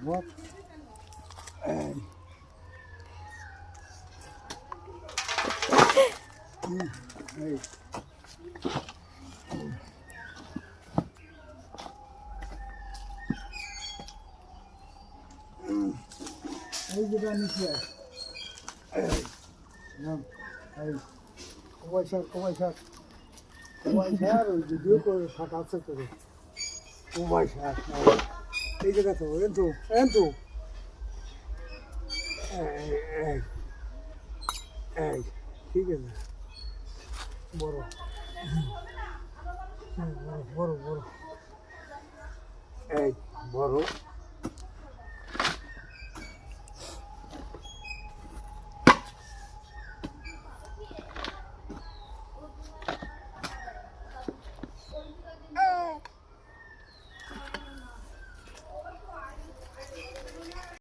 বল এই এই এই যেটা নিচে এই নাম এই কমাই স্যার ওই ভিডিও করে ফাটা আছে করে কমাই স্যার এই জায়গা তো এন্তু এই এই ঠিক আছে বড় বড় এই বড়